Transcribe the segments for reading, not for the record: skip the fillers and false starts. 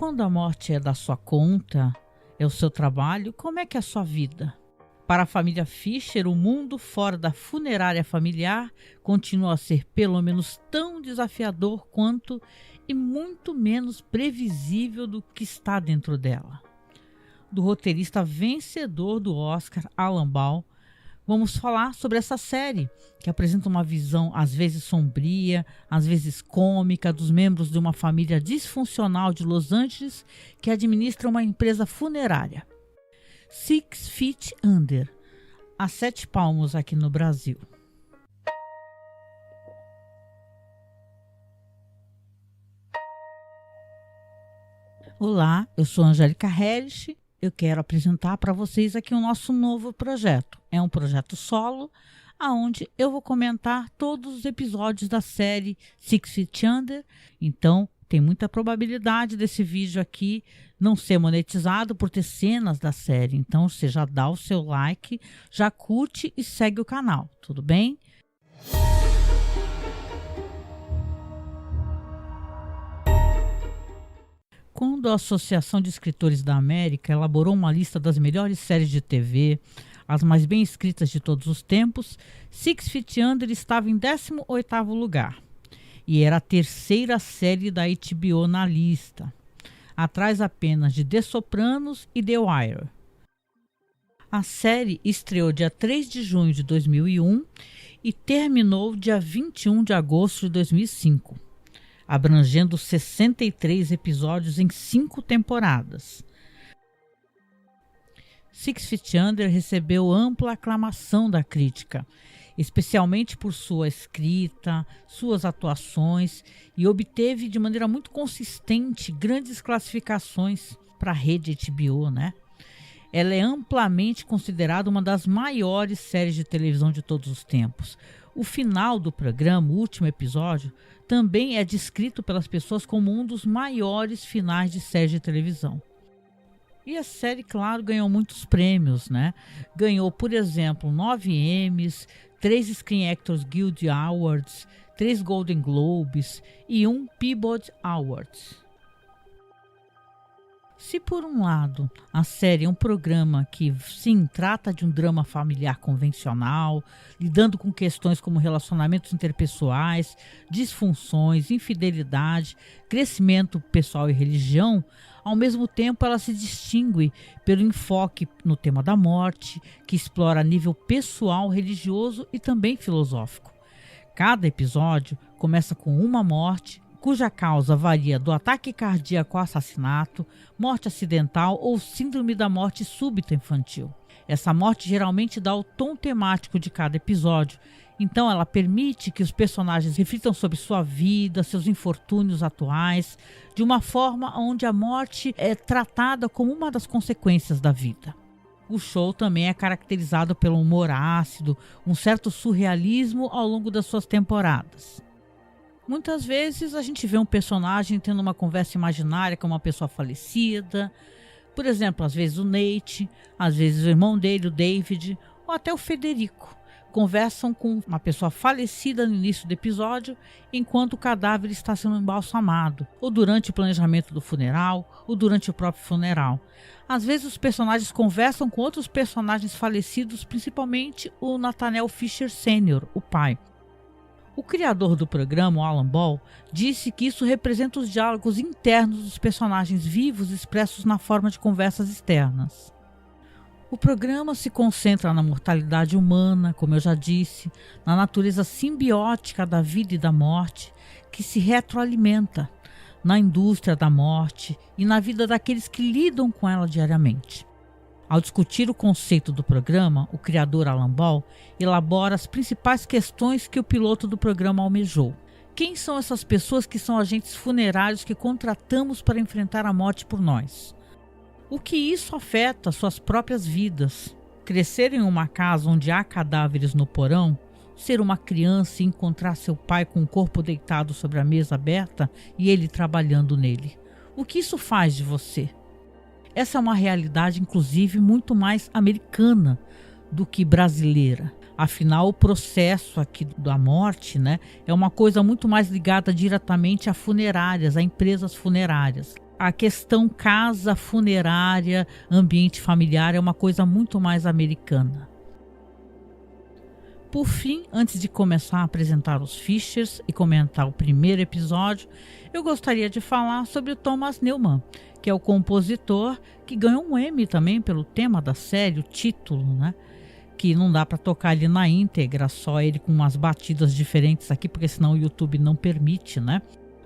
Quando a morte é da sua conta, é o seu trabalho, como é que é a sua vida? Para a família Fischer, o mundo fora da funerária familiar continua a ser pelo menos tão desafiador quanto e muito menos previsível do que está dentro dela. Do roteirista vencedor do Oscar, Alan Ball, vamos falar sobre essa série, que apresenta uma visão às vezes sombria, às vezes cômica, dos membros de uma família disfuncional de Los Angeles que administra uma empresa funerária. 6 Feet Under, a 7 palmos aqui no Brasil. Olá, eu sou Angélica Hellish. Eu quero apresentar para vocês aqui o nosso novo projeto. É um projeto solo, onde eu vou comentar todos os episódios da série 6 Feet Under. Então, tem muita probabilidade desse vídeo aqui não ser monetizado por ter cenas da série. Então, você já dá o seu like, já curte e segue o canal, tudo bem? Quando a Associação de Escritores da América elaborou uma lista das melhores séries de TV, as mais bem escritas de todos os tempos, 6 Feet Under estava em 18º lugar. E era a terceira série da HBO na lista, atrás apenas de The Sopranos e The Wire. A série estreou dia 3 de junho de 2001 e terminou dia 21 de agosto de 2005. Abrangendo 63 episódios em 5 temporadas. 6 Feet Under recebeu ampla aclamação da crítica, especialmente por sua escrita, suas atuações, e obteve de maneira muito consistente grandes classificações para a rede HBO, né? Ela é amplamente considerada uma das maiores séries de televisão de todos os tempos. O final do programa, o último episódio, também é descrito pelas pessoas como um dos maiores finais de séries de televisão. E a série, claro, ganhou muitos prêmios, né? Ganhou, por exemplo, 9 Emmys, 3 Screen Actors Guild Awards, 3 Golden Globes e 1 Peabody Awards. Se por um lado a série é um programa que sim trata de um drama familiar convencional, lidando com questões como relacionamentos interpessoais, disfunções, infidelidade, crescimento pessoal e religião, ao mesmo tempo ela se distingue pelo enfoque no tema da morte, que explora a nível pessoal, religioso e também filosófico. Cada episódio começa com uma morte, cuja causa varia do ataque cardíaco ao assassinato, morte acidental ou síndrome da morte súbita infantil. Essa morte geralmente dá o tom temático de cada episódio, então ela permite que os personagens reflitam sobre sua vida, seus infortúnios atuais, de uma forma onde a morte é tratada como uma das consequências da vida. O show também é caracterizado pelo humor ácido, um certo surrealismo ao longo das suas temporadas. Muitas vezes a gente vê um personagem tendo uma conversa imaginária com uma pessoa falecida. Por exemplo, às vezes o Nate, às vezes o irmão dele, o David, ou até o Federico. Conversam com uma pessoa falecida no início do episódio, enquanto o cadáver está sendo embalsamado, ou durante o planejamento do funeral, ou durante o próprio funeral. Às vezes os personagens conversam com outros personagens falecidos, principalmente o Nathaniel Fisher Sr., o pai. O criador do programa, Alan Ball, disse que isso representa os diálogos internos dos personagens vivos expressos na forma de conversas externas. O programa se concentra na mortalidade humana, como eu já disse, na natureza simbiótica da vida e da morte, que se retroalimenta, na indústria da morte e na vida daqueles que lidam com ela diariamente. Ao discutir o conceito do programa, o criador Alan Ball elabora as principais questões que o piloto do programa almejou. Quem são essas pessoas que são agentes funerários que contratamos para enfrentar a morte por nós? O que isso afeta suas próprias vidas? Crescer em uma casa onde há cadáveres no porão? Ser uma criança e encontrar seu pai com o corpo deitado sobre a mesa aberta e ele trabalhando nele? O que isso faz de você? Essa é uma realidade, inclusive, muito mais americana do que brasileira. Afinal, o processo aqui da morte, né, é uma coisa muito mais ligada diretamente a funerárias, a empresas funerárias. a questão casa, funerária, ambiente familiar é uma coisa muito mais americana. Por fim, antes de começar a apresentar os Fishers e comentar o primeiro episódio, eu gostaria de falar sobre o Thomas Newman, que é o compositor que ganhou um Emmy também pelo tema da série, o título, né? Que não dá para tocar ali na íntegra, só ele com umas batidas diferentes aqui, porque senão o YouTube não permite, né?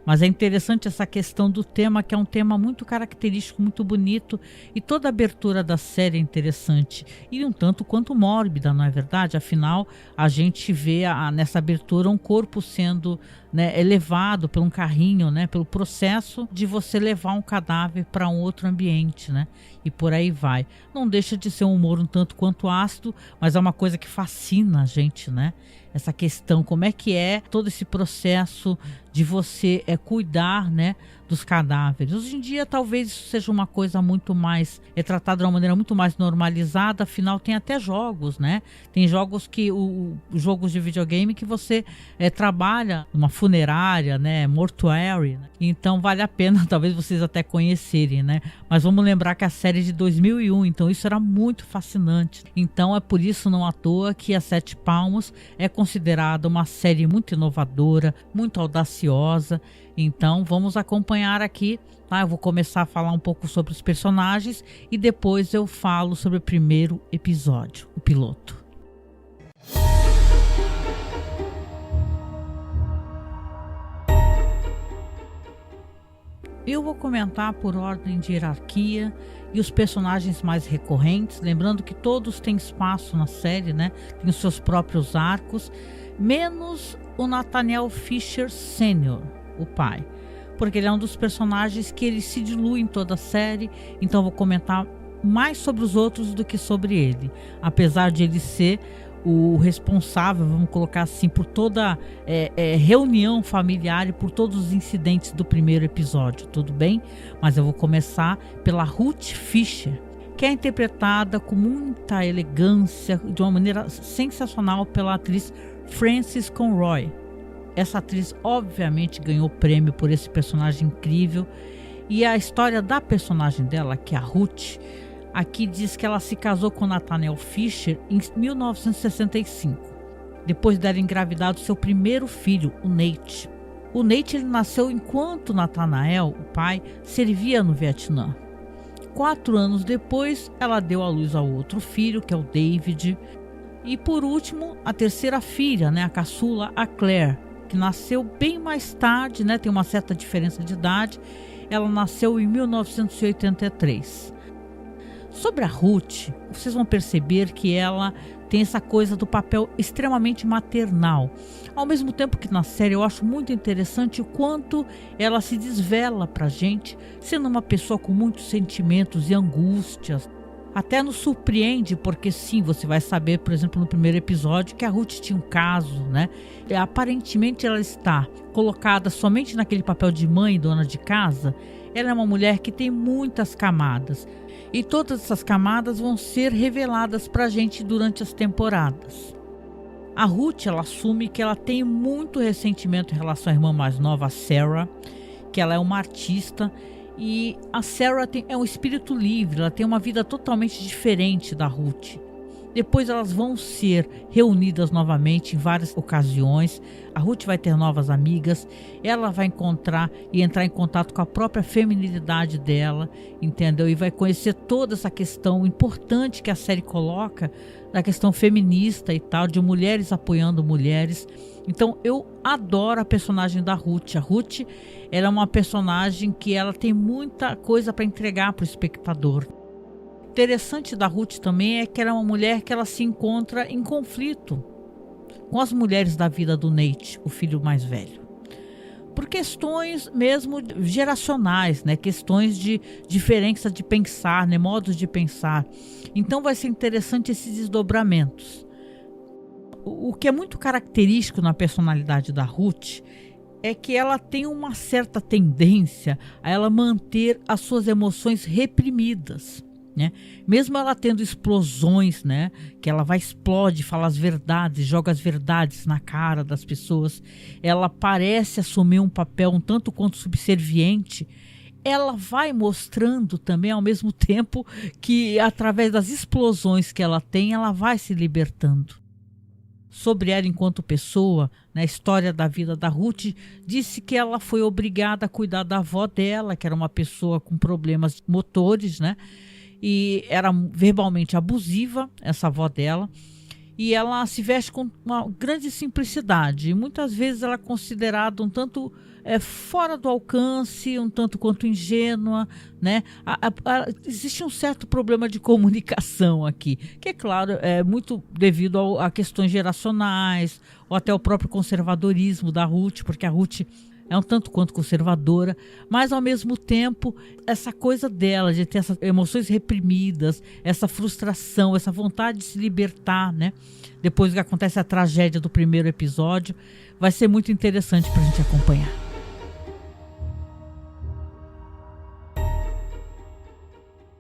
Mas é interessante essa questão do tema, que é um tema muito característico, muito bonito, e toda a abertura da série é interessante e um tanto quanto mórbida, não é verdade? Afinal, a gente vê nessa abertura um corpo sendo, né, elevado por um carrinho, né, pelo processo de você levar um cadáver para um outro ambiente, né? E por aí vai. Não deixa de ser um humor um tanto quanto ácido, mas é uma coisa que fascina a gente, né? Essa questão, como é que é todo esse processo de você cuidar, né, dos cadáveres. Hoje em dia talvez isso seja uma coisa muito mais, tratada de uma maneira muito mais normalizada, afinal tem até jogos, né? Tem jogos que, jogos de videogame que você trabalha numa funerária, né, mortuary, né? Então vale a pena talvez vocês até conhecerem, né? Mas vamos lembrar que a série é de 2001, então isso era muito fascinante. Então é por isso, não à toa, que a Sete Palmos é considerada uma série muito inovadora, muito audaciosa. Então vamos acompanhar aqui, tá? Eu vou começar a falar um pouco sobre os personagens e depois eu falo sobre o primeiro episódio, o piloto. Eu vou comentar por ordem de hierarquia e os personagens mais recorrentes, lembrando que todos têm espaço na série, né? Tem os seus próprios arcos, menos o Nathaniel Fisher Sr., o pai, porque ele é um dos personagens que ele se dilui em toda a série, então eu vou comentar mais sobre os outros do que sobre ele, apesar de ele ser o responsável, vamos colocar assim, por toda reunião familiar e por todos os incidentes do primeiro episódio, tudo bem? Mas eu vou começar pela Ruth Fisher, que é interpretada com muita elegância, de uma maneira sensacional pela atriz Frances Conroy. Essa atriz obviamente ganhou prêmio por esse personagem incrível, e a história da personagem dela, que é a Ruth, aqui diz que ela se casou com Nathaniel Fisher em 1965, depois dela engravidar do seu primeiro filho, o Nate. O Nate, ele nasceu enquanto Nathaniel, o pai, servia no Vietnã. 4 anos depois, ela deu à luz ao outro filho, que é o David, e por último, a terceira filha, né, a caçula, a Claire, que nasceu bem mais tarde, né, tem uma certa diferença de idade. Ela nasceu em 1983. Sobre a Ruth, vocês vão perceber que ela tem essa coisa do papel extremamente maternal. Ao mesmo tempo que na série eu acho muito interessante o quanto ela se desvela pra gente, sendo uma pessoa com muitos sentimentos e angústias. Até nos surpreende, porque sim, você vai saber, por exemplo, no primeiro episódio, que a Ruth tinha um caso, né? E, aparentemente ela está colocada somente naquele papel de mãe, dona de casa. Ela é uma mulher que tem muitas camadas. E todas essas camadas vão ser reveladas pra gente durante as temporadas. A Ruth, ela assume que ela tem muito ressentimento em relação à irmã mais nova, a Sarah, que ela é uma artista. E a Sarah é um espírito livre, ela tem uma vida totalmente diferente da Ruth. Depois elas vão ser reunidas novamente em várias ocasiões. A Ruth vai ter novas amigas, ela vai encontrar e entrar em contato com a própria feminilidade dela, entendeu? E vai conhecer toda essa questão importante que a série coloca, da questão feminista e tal, de mulheres apoiando mulheres. Então eu adoro a personagem da Ruth. A Ruth, ela é uma personagem que ela tem muita coisa para entregar para o espectador. Interessante da Ruth também é que ela é uma mulher que ela se encontra em conflito com as mulheres da vida do Nate, o filho mais velho, por questões mesmo geracionais, né? Questões de diferença de pensar, né? Modos de pensar. Então vai ser interessante esses desdobramentos. O que é muito característico na personalidade da Ruth é que ela tem uma certa tendência a ela manter as suas emoções reprimidas, né? Mesmo ela tendo explosões, né, que ela explode, fala as verdades, joga as verdades na cara das pessoas, ela parece assumir um papel um tanto quanto subserviente. ela vai mostrando também, ao mesmo tempo que, através das explosões que ela tem, ela vai se libertando. Sobre ela enquanto pessoa, na história da vida da Ruth, disse que ela foi obrigada a cuidar da avó dela, que era uma pessoa com problemas motores, né? E era verbalmente abusiva, essa avó dela. E ela se veste com uma grande simplicidade. E muitas vezes ela é considerada um tanto fora do alcance, um tanto quanto ingênua, né? Existe um certo problema de comunicação aqui, que é claro, é muito devido a questões geracionais, ou até o próprio conservadorismo da Ruth, porque a Ruth é um tanto quanto conservadora, mas ao mesmo tempo essa coisa dela de ter essas emoções reprimidas, essa frustração, essa vontade de se libertar, né? Depois que acontece a tragédia do primeiro episódio, vai ser muito interessante para a gente acompanhar.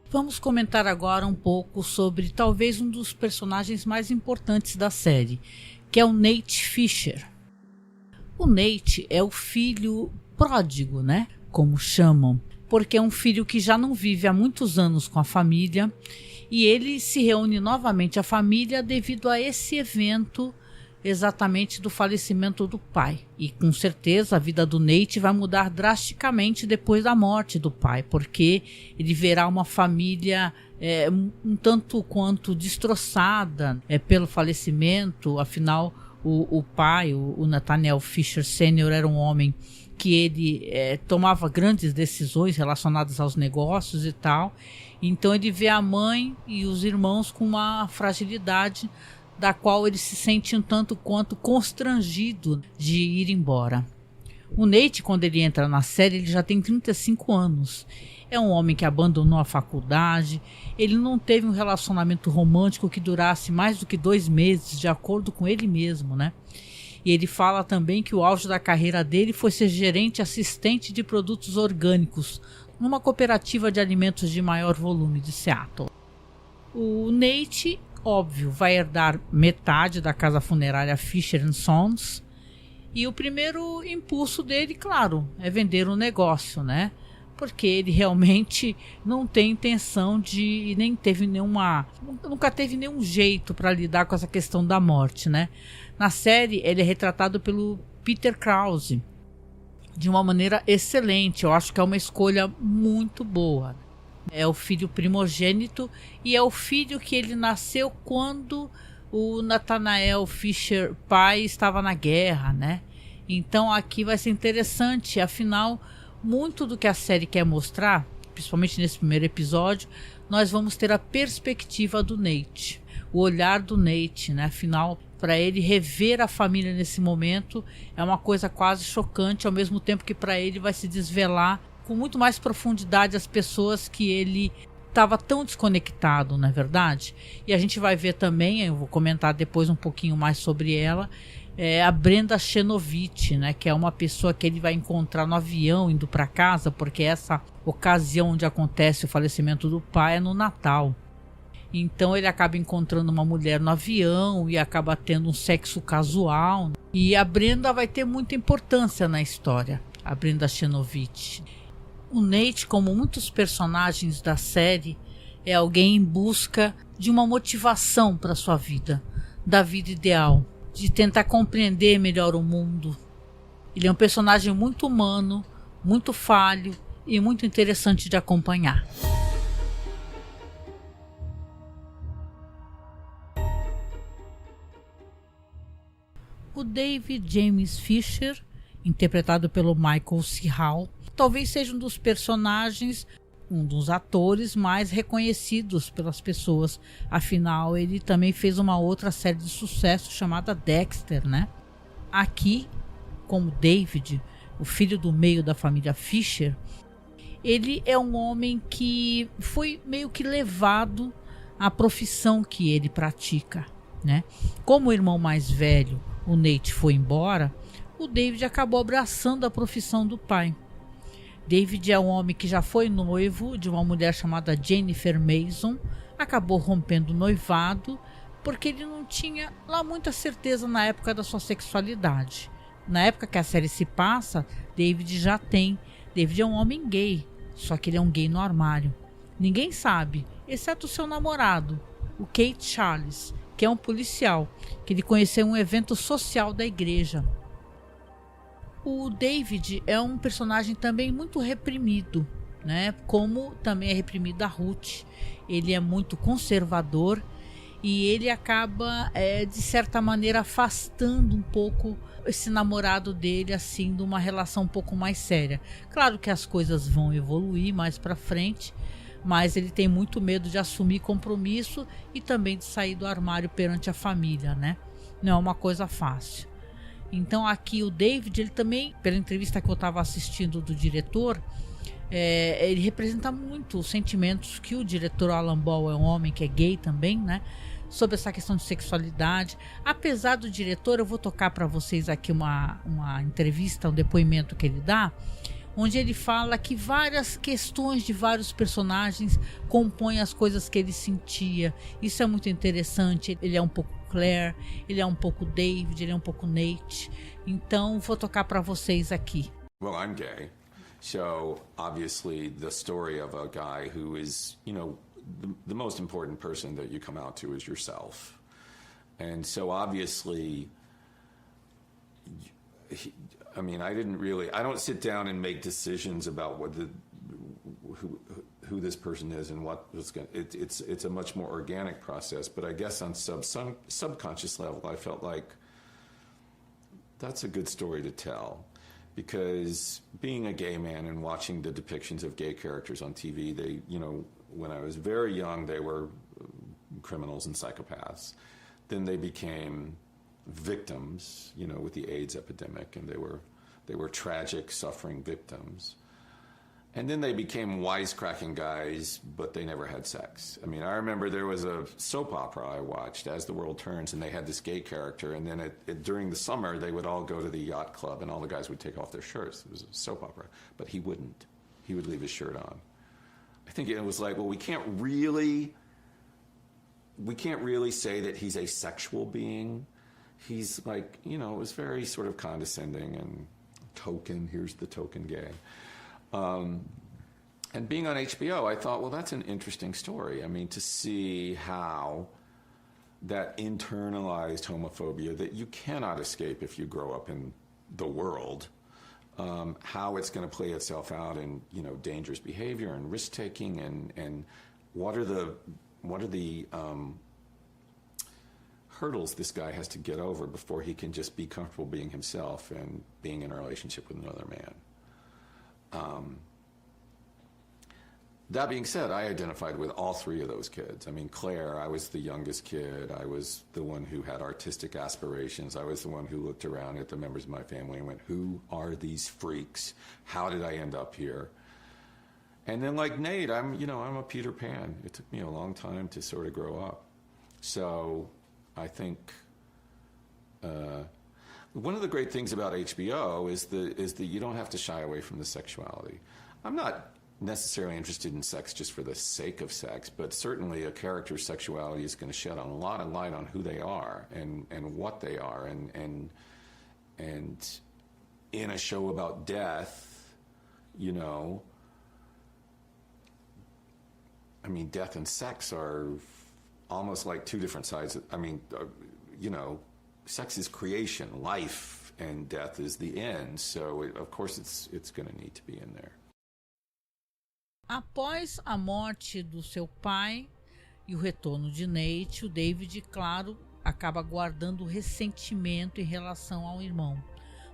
Vamos comentar agora um pouco sobre talvez um dos personagens mais importantes da série, que é o Nate Fisher. O Nate é o filho pródigo, né? Como chamam, porque é um filho que já não vive há muitos anos com a família e ele se reúne novamente à família devido a esse evento exatamente do falecimento do pai. E com certeza a vida do Nate vai mudar drasticamente depois da morte do pai, porque ele verá uma família um tanto quanto destroçada pelo falecimento. Afinal, o pai, o Nathaniel Fisher Sr., era um homem que ele tomava grandes decisões relacionadas aos negócios e tal. Então ele vê a mãe e os irmãos com uma fragilidade da qual ele se sente um tanto quanto constrangido de ir embora. O Nate, quando ele entra na série, ele já tem 35 anos. É um homem que abandonou a faculdade, ele não teve um relacionamento romântico que durasse mais do que 2 meses, de acordo com ele mesmo, né? E ele fala também que o auge da carreira dele foi ser gerente assistente de produtos orgânicos numa cooperativa de alimentos de maior volume de Seattle. O Nate, óbvio, vai herdar metade da casa funerária Fisher & Sons, e o primeiro impulso dele, claro, é vender o negócio, né? Porque ele realmente não tem intenção de, nunca teve nenhum jeito para lidar com essa questão da morte, né? Na série ele é retratado pelo Peter Krause de uma maneira excelente. Eu acho que é uma escolha muito boa. É o filho primogênito e é o filho que ele nasceu quando o Nathaniel Fisher pai estava na guerra, né? Então aqui vai ser interessante, afinal, muito do que a série quer mostrar, principalmente nesse primeiro episódio, nós vamos ter a perspectiva do Nate, o olhar do Nate, né? Afinal, para ele rever a família nesse momento é uma coisa quase chocante, ao mesmo tempo que para ele vai se desvelar com muito mais profundidade as pessoas que ele estava tão desconectado, não é verdade? E a gente vai ver também, eu vou comentar depois um pouquinho mais sobre ela, a Brenda Chenovich, né, que é uma pessoa que ele vai encontrar no avião indo para casa, porque essa ocasião onde acontece o falecimento do pai é no Natal. Então ele acaba encontrando uma mulher no avião e acaba tendo um sexo casual. E a Brenda vai ter muita importância na história, a Brenda Chenovich. O Nate, como muitos personagens da série, é alguém em busca de uma motivação para sua vida, da vida ideal, de tentar compreender melhor o mundo. Ele é um personagem muito humano, muito falho e muito interessante de acompanhar. O David James Fisher, interpretado pelo Michael C. Hall, talvez seja um dos personagens, um dos atores mais reconhecidos pelas pessoas. Afinal, ele também fez uma outra série de sucesso chamada Dexter, né? Aqui, como David, o filho do meio da família Fisher, ele é um homem que foi meio que levado à profissão que ele pratica, né? Como o irmão mais velho, o Nate, foi embora, o David acabou abraçando a profissão do pai. David é um homem que já foi noivo de uma mulher chamada Jennifer Mason, acabou rompendo o noivado porque ele não tinha lá muita certeza na época da sua sexualidade. Na época que a série se passa, David já tem. David é um homem gay, Só que ele é um gay no armário. Ninguém sabe, exceto o seu namorado, o Keith Charles, que é um policial, que ele conheceu em um evento social da igreja. O David é um personagem também muito reprimido, né? Como também é reprimida a Ruth. Ele é muito conservador e ele acaba, de certa maneira, afastando um pouco esse namorado dele, assim, de uma relação um pouco mais séria. Claro que as coisas vão evoluir mais pra frente, mas ele tem muito medo de assumir compromisso e também de sair do armário perante a família, né? Não é uma coisa fácil. Então aqui o David, ele também, pela entrevista que eu estava assistindo do diretor, ele representa muito os sentimentos que o diretor Alan Ball é um homem que é gay também, né? Sobre essa questão de sexualidade. Apesar do diretor, eu vou tocar para vocês aqui uma entrevista, um depoimento que ele dá, onde ele fala que várias questões de vários personagens compõem as coisas que ele sentia. Isso é muito interessante. Ele é um pouco Claire, ele é um pouco David, ele é um pouco Nate. Então vou tocar para vocês aqui. Well, I'm gay. So obviously the story of a guy who is, the most important person that you come out to is yourself. And so obviously I don't sit down and make decisions about who this person is and what was going. It's a much more organic process. But I guess on subconscious level, I felt like that's a good story to tell, because being a gay man and watching the depictions of gay characters on TV, they, when I was very young, they were criminals and psychopaths. Then they became victims, with the AIDS epidemic, and they were tragic, suffering victims. And then they became wisecracking guys, but they never had sex. I mean, I remember there was a soap opera I watched, As the World Turns, and they had this gay character, and then during the summer, they would all go to the yacht club, and all the guys would take off their shirts. It was a soap opera, but he wouldn't. He would leave his shirt on. I think it was like, well, we can't really say that he's a sexual being. He's like, it was very sort of condescending and token, here's the token gay. And being on HBO, I thought, well, that's an interesting story. I mean, to see how that internalized homophobia that you cannot escape if you grow up in the world, how it's going to play itself out in, dangerous behavior and risk-taking, and what are the hurdles this guy has to get over before he can just be comfortable being himself and being in a relationship with another man. That being said, I identified with all three of those kids. I mean, Claire, I was the youngest kid. I was the one who had artistic aspirations. I was the one who looked around at the members of my family and went, who are these freaks? How did I end up here? And then like Nate, I'm a Peter Pan. It took me a long time to sort of grow up. So I think one of the great things about HBO is that you don't have to shy away from the sexuality. I'm not necessarily interested in sex just for the sake of sex, but certainly a character's sexuality is going to shed a lot of light on who they are and what they are, and in a show about death, I mean, death and sex are almost like two different sides. Sex is creation, life, and death is the end. So, of course, it's going to need to be in there. Após a morte do seu pai e o retorno de Nate, o David, claro, acaba guardando ressentimento em relação ao irmão.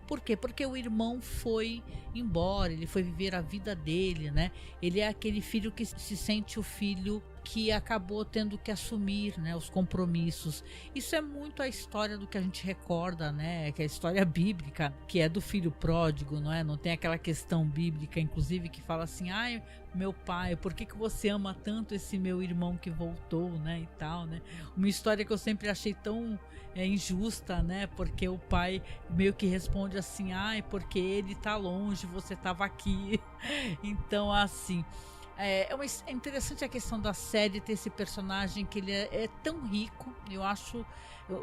Por quê? Porque o irmão foi embora, ele foi viver a vida dele, né? Ele é aquele filho que se sente o filho que acabou tendo que assumir, né, os compromissos. Isso é muito a história do que a gente recorda, né, que é a história bíblica, que é do filho pródigo, não é? Não tem aquela questão bíblica, inclusive, que fala assim, ai, meu pai, por que você ama tanto esse meu irmão que voltou, né, e tal, né? Uma história que eu sempre achei tão injusta, né, porque o pai meio que responde assim, ai, porque ele tá longe, você tava aqui. Então, assim, é interessante a questão da série ter esse personagem que ele é tão rico. Eu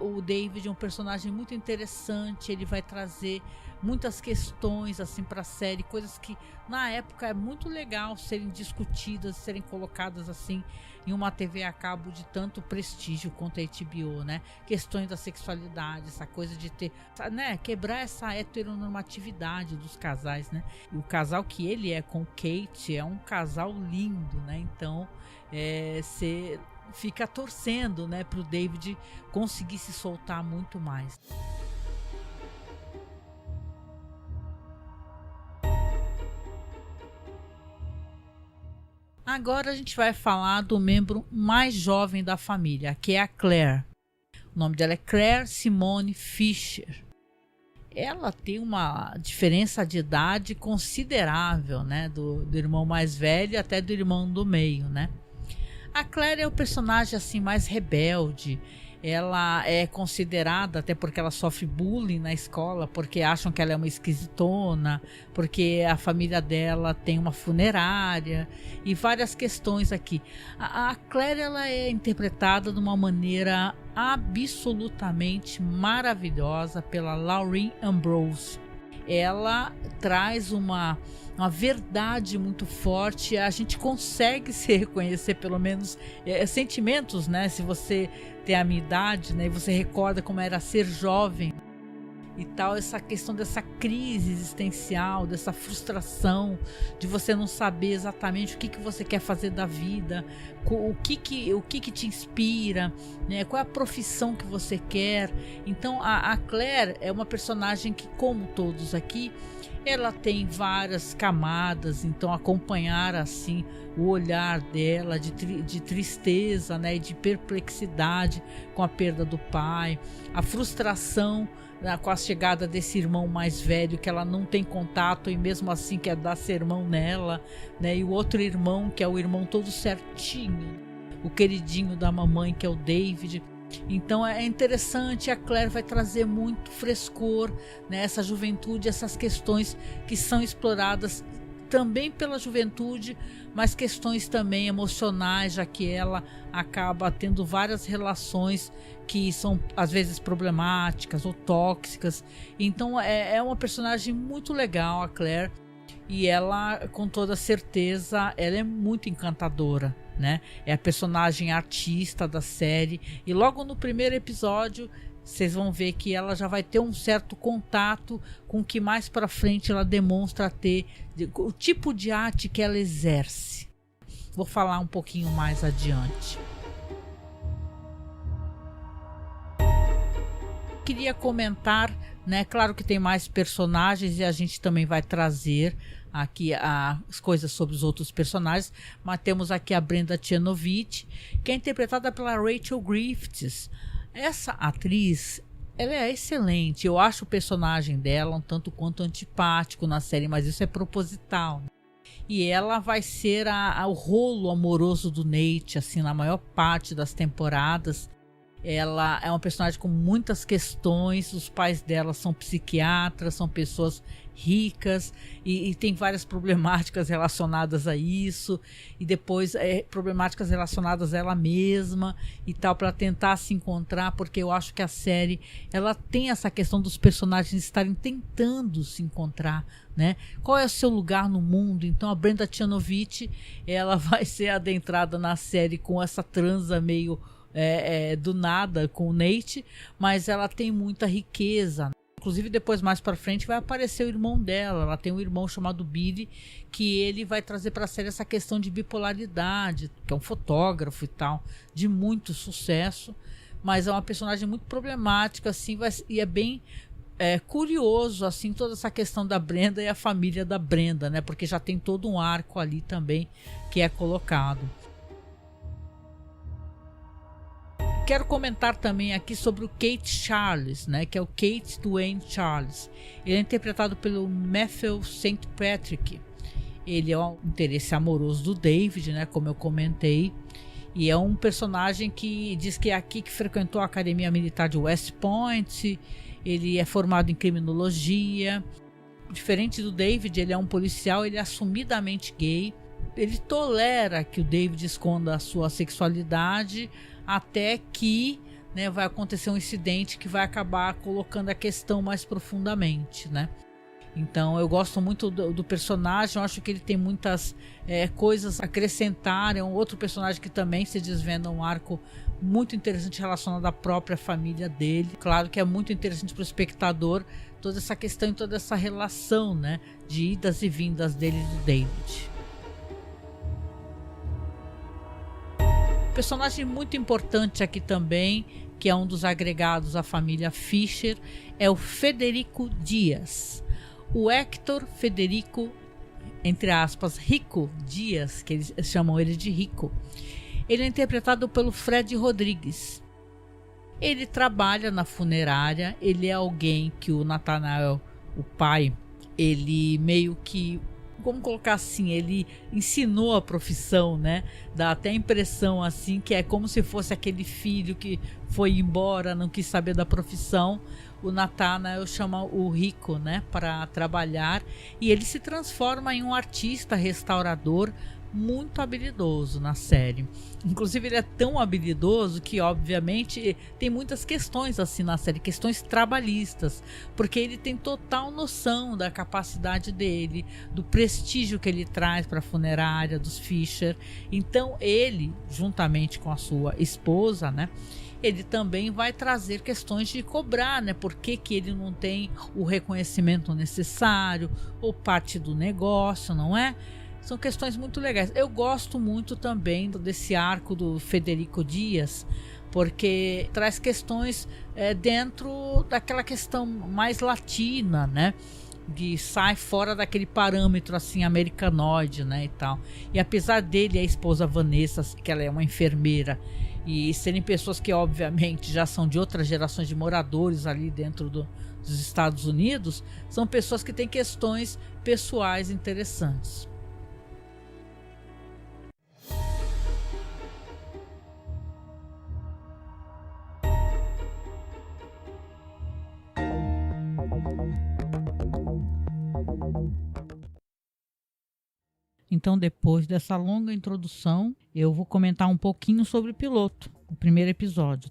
O David é um personagem muito interessante, ele vai trazer muitas questões assim para a série, coisas que na época é muito legal serem discutidas, serem colocadas assim em uma TV a cabo de tanto prestígio quanto a HBO, né? Questões da sexualidade, essa coisa de ter, né, quebrar essa heteronormatividade dos casais, né? E o casal que ele é com Kate é um casal lindo, né? Então, você fica torcendo, né, pro David conseguir se soltar muito mais. Agora a gente vai falar do membro mais jovem da família, que é a Claire. O nome dela é Claire Simone Fisher. Ela tem uma diferença de idade considerável, né, do irmão mais velho até do irmão do meio, né? A Claire é o personagem assim mais rebelde. Ela é considerada, até porque ela sofre bullying na escola, porque acham que ela é uma esquisitona, porque a família dela tem uma funerária e várias questões aqui. A Claire, ela é interpretada de uma maneira absolutamente maravilhosa pela Lauren Ambrose. Ela traz uma verdade muito forte, a gente consegue se reconhecer, pelo menos sentimentos, né? Se você tem a minha idade, né, e você recorda como era ser jovem e tal, essa questão dessa crise existencial, dessa frustração de você não saber exatamente o que você quer fazer da vida, o que te inspira, né? Qual é a profissão que você quer. Então a Claire é uma personagem que, como todos aqui, ela tem várias camadas, então acompanhar assim o olhar dela de tristeza, né, e de perplexidade com a perda do pai, a frustração, né, com a chegada desse irmão mais velho que ela não tem contato e mesmo assim quer dar sermão nela, né, e o outro irmão que é o irmão todo certinho, o queridinho da mamãe, que é o David. Então é interessante, a Claire vai trazer muito frescor, né, essa juventude, essas questões que são exploradas também pela juventude, mas questões também emocionais, já que ela acaba tendo várias relações que são às vezes problemáticas ou tóxicas. Então é uma personagem muito legal, a Claire, e ela, com toda certeza, ela é muito encantadora, né? É a personagem artista da série, e logo no primeiro episódio vocês vão ver que ela já vai ter um certo contato com o que mais para frente ela demonstra ter, o tipo de arte que ela exerce. Vou falar um pouquinho mais adiante. Queria comentar, né? Claro que tem mais personagens e a gente também vai trazer aqui as coisas sobre os outros personagens, mas temos aqui a Brenda Chianovich, que é interpretada pela Rachel Griffiths. Essa atriz, ela é excelente. Eu acho o personagem dela um tanto quanto antipático na série, mas isso é proposital. E ela vai ser o rolo amoroso do Nate, assim, na maior parte das temporadas. Ela é uma personagem com muitas questões. Os pais dela são psiquiatras, são pessoas ricas e tem várias problemáticas relacionadas a isso, e depois problemáticas relacionadas a ela mesma e tal, para tentar se encontrar, porque eu acho que a série, ela tem essa questão dos personagens estarem tentando se encontrar, né? Qual é o seu lugar no mundo? Então a Brenda Chianovich, ela vai ser adentrada na série com essa transa meio do nada com o Nate, mas ela tem muita riqueza. Inclusive depois, mais para frente, vai aparecer o irmão dela. Ela tem um irmão chamado Billy, que ele vai trazer para a série essa questão de bipolaridade, que é um fotógrafo e tal, de muito sucesso, mas é uma personagem muito problemática, assim, e é bem curioso, assim, toda essa questão da Brenda e a família da Brenda, né? Porque já tem todo um arco ali também que é colocado. Quero comentar também aqui sobre o Kate Charles, né, que é o Kate Duane Charles. Ele é interpretado pelo Matthew St. Patrick. Ele é um interesse amoroso do David, né, como eu comentei. E é um personagem que diz que é aqui que frequentou a Academia Militar de West Point. Ele é formado em criminologia. Diferente do David, ele é um policial, ele é assumidamente gay. Ele tolera que o David esconda a sua sexualidade, até que né, vai acontecer um incidente que vai acabar colocando a questão mais profundamente, né? Então eu gosto muito do personagem, eu acho que ele tem muitas coisas a acrescentar. É um outro personagem que também se desvenda um arco muito interessante relacionado à própria família dele. Claro que é muito interessante para o espectador toda essa questão e toda essa relação, né, de idas e vindas dele e do David. Personagem muito importante aqui também, que é um dos agregados à família Fischer, é o Federico Dias. O Héctor Federico, entre aspas, Rico Dias, que eles chamam ele de Rico. Ele é interpretado pelo Fred Rodrigues. Ele trabalha na funerária, ele é alguém que o Nathanael, o pai, ele meio que, vamos colocar assim, ele ensinou a profissão, né? Dá até a impressão assim que é como se fosse aquele filho que foi embora, não quis saber da profissão. O Nathanael chama o Rico, né, para trabalhar, e ele se transforma em um artista restaurador muito habilidoso na série. Inclusive ele é tão habilidoso que obviamente tem muitas questões assim na série, questões trabalhistas, porque ele tem total noção da capacidade dele, do prestígio que ele traz para a funerária dos Fischer. Então ele, juntamente com a sua esposa, né, ele também vai trazer questões de cobrar, né? Por que ele não tem o reconhecimento necessário ou parte do negócio, não é? São questões muito legais. Eu gosto muito também desse arco do Federico Dias, porque traz questões dentro daquela questão mais latina, né? Que sai fora daquele parâmetro assim americanoide, né, e tal. E apesar dele e a esposa Vanessa, que ela é uma enfermeira, e serem pessoas que obviamente já são de outras gerações de moradores ali dentro dos Estados Unidos, são pessoas que têm questões pessoais interessantes. Então, depois dessa longa introdução, eu vou comentar um pouquinho sobre o piloto, o primeiro episódio.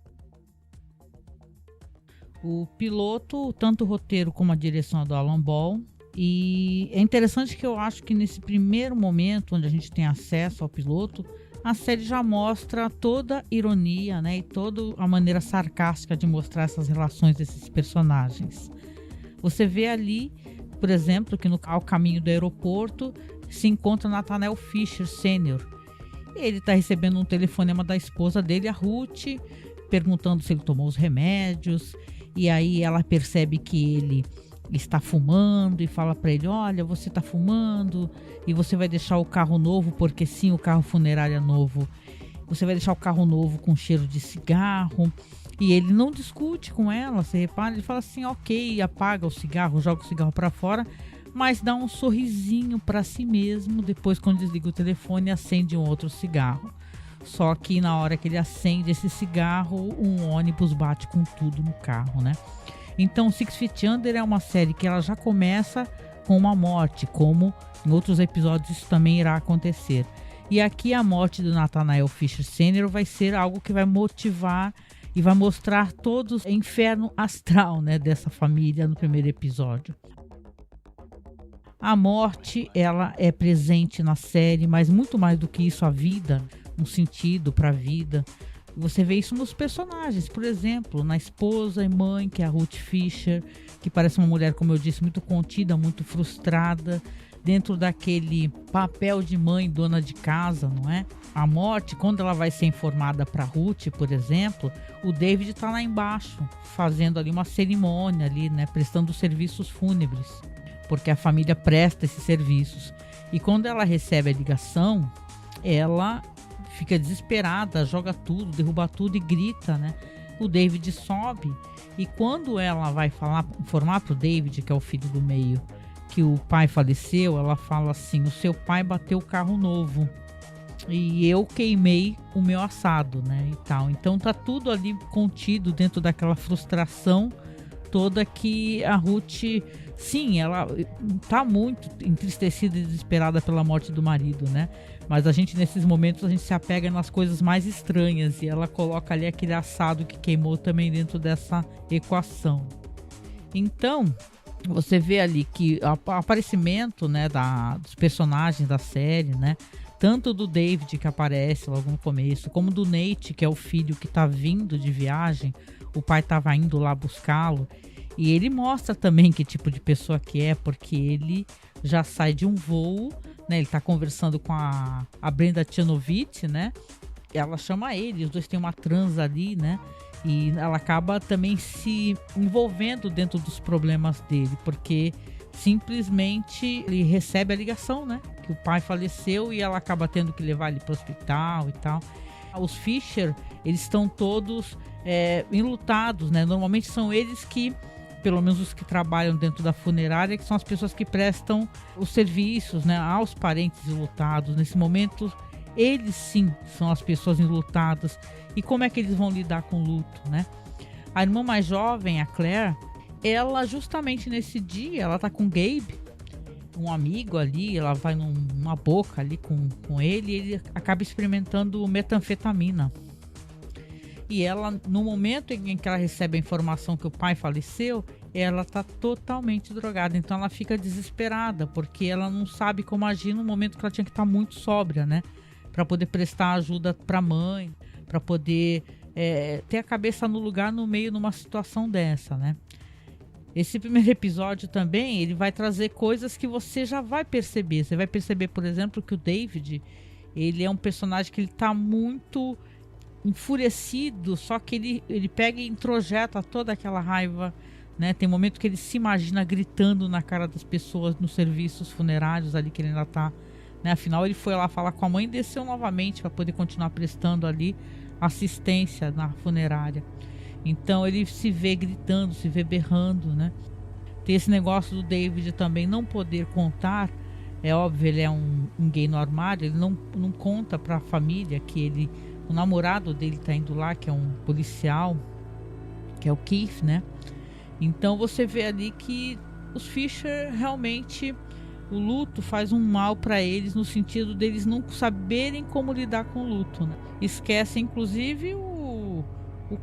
O piloto, tanto o roteiro como a direção é do Alan Ball. E é interessante que eu acho que nesse primeiro momento, onde a gente tem acesso ao piloto, a série já mostra toda a ironia, né, e toda a maneira sarcástica de mostrar essas relações desses personagens. Você vê ali, por exemplo, que ao caminho do aeroporto se encontra Nathanael Fischer Sr. Ele está recebendo um telefonema da esposa dele, a Ruth, perguntando se ele tomou os remédios. E aí ela percebe que ele está fumando e fala para ele: olha, você está fumando e você vai deixar o carro novo, porque sim, o carro funerário é novo. Você vai deixar o carro novo com cheiro de cigarro. E ele não discute com ela, você repara, ele fala assim: ok, apaga o cigarro, joga o cigarro para fora, mas dá um sorrisinho para si mesmo. Depois, quando desliga o telefone, acende um outro cigarro. Só que na hora que ele acende esse cigarro, um ônibus bate com tudo no carro, né? Então, Six Feet Under é uma série que ela já começa com uma morte, como em outros episódios isso também irá acontecer. E aqui a morte do Nathanael Fischer Sr. vai ser algo que vai motivar e vai mostrar todos o inferno astral, né, dessa família no primeiro episódio. A morte, ela é presente na série, mas muito mais do que isso, a vida, um sentido para a vida. Você vê isso nos personagens, por exemplo, na esposa e mãe, que é a Ruth Fischer, que parece uma mulher, como eu disse, muito contida, muito frustrada, dentro daquele papel de mãe, dona de casa, não é? A morte, quando ela vai ser informada para Ruth, por exemplo, o David está lá embaixo, fazendo ali uma cerimônia, ali, né, prestando serviços fúnebres, porque a família presta esses serviços. E quando ela recebe a ligação, ela fica desesperada, joga tudo, derruba tudo e grita, né? O David sobe, e quando ela vai informar pro David, que é o filho do meio, que o pai faleceu, ela fala assim: o seu pai bateu o carro novo e eu queimei o meu assado, né, e tal. Então tá tudo ali contido dentro daquela frustração toda que a Ruth, sim, ela tá muito entristecida e desesperada pela morte do marido, né? Mas a gente, nesses momentos, a gente se apega nas coisas mais estranhas. E ela coloca ali aquele assado que queimou também dentro dessa equação. Então, você vê ali que o aparecimento, né, dos personagens da série, né? Tanto do David, que aparece logo no começo, como do Nate, que é o filho que tá vindo de viagem. O pai tava indo lá buscá-lo. E ele mostra também que tipo de pessoa que é, porque ele já sai de um voo, né? Ele tá conversando com a Brenda Tchanovitz, né? Ela chama ele, os dois têm uma transa ali, né? E ela acaba também se envolvendo dentro dos problemas dele, porque simplesmente ele recebe a ligação, né? Que o pai faleceu e ela acaba tendo que levar ele para o hospital e tal. Os Fisher, eles estão todos enlutados, né? Normalmente são eles que, pelo menos os que trabalham dentro da funerária, que são as pessoas que prestam os serviços, né, aos parentes enlutados. Nesse momento, eles sim são as pessoas enlutadas. E como é que eles vão lidar com o luto, né? A irmã mais jovem, a Claire, ela justamente nesse dia, ela tá com o Gabe, um amigo ali, ela vai numa boca ali com ele, e ele acaba experimentando metanfetamina. E ela, no momento em que ela recebe a informação que o pai faleceu, ela tá totalmente drogada. Então ela fica desesperada, porque ela não sabe como agir no momento que ela tinha que estar muito sóbria, né? Para poder prestar ajuda para a mãe, para poder ter a cabeça no lugar no meio numa situação dessa, né? Esse primeiro episódio também, ele vai trazer coisas que você já vai perceber. Você vai perceber, por exemplo, que o David, ele é um personagem que ele tá muito enfurecido, só que ele pega e introjeta toda aquela raiva, né? Tem momento que ele se imagina gritando na cara das pessoas nos serviços funerários ali que ele ainda tá, né? Afinal, ele foi lá falar com a mãe e desceu novamente para poder continuar prestando ali assistência na funerária. Então ele se vê gritando, se vê berrando, né? Tem esse negócio do David também não poder contar. É óbvio, ele é um gay no armário, ele não conta para a família que o namorado dele tá indo lá, que é um policial, que é o Keith, né? Então você vê ali que os Fisher realmente, o luto faz um mal para eles, no sentido deles não saberem como lidar com o luto, né? Esquecem inclusive o